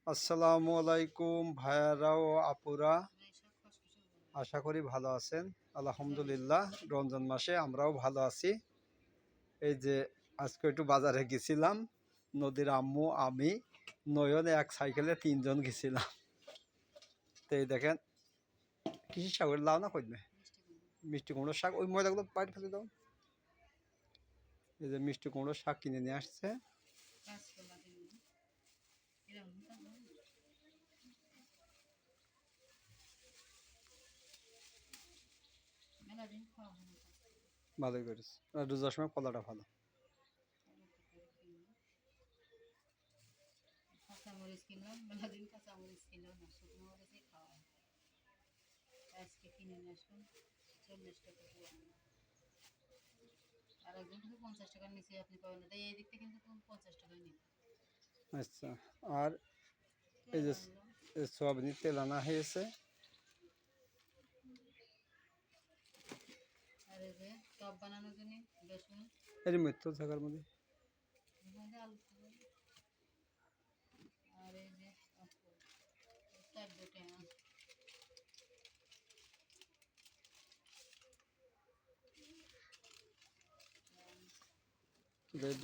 আসসালামু আলাইকুম ভাইয়ারা ও আপুরা, আশা করি ভালো আছেন। আলহামদুলিল্লাহ, রমজান মাসে আমরাও ভালো আছি। এই যে আজকে একটু বাজারে গেছিলাম, নদীর আম্মু, আমি, নয়ন, এক সাইকেলে 3 জন গেছিলাম। তো এই দেখেন কিসের শাক, লাউ না কইবে মিষ্টি কুমড়োর শাক, ওই ময়দাগুলো বাইরে ফেলে দাও। এই যে মিষ্টি কুমড়োর শাক কিনে নিয়ে আসছে। ভালোই করেছে, রোজার সময় কলাটা ভালো। কাঁচামরিচ কিনলাম, মেলাদিন কাঁচামরিচ ছিল না, শুকনো মরিচই খাওয়া হয়। আজকে কিনে নিয়ে আসলাম 40 টাকা দিয়ে। আর একজন কিন্তু 50 টাকার নিচে আপনি পাবেন না, তাই এই দিক থেকে কিন্তু 50 টাকায় নিন। আচ্ছা, আর এই যে সোয়াবিনের তেল আনা হয়েছে। আর এই যে টপ বানানোর জন্য বেসন, এর মৃত্যু থাকার মধ্যে আলু, আর এই যে 4 টাকা।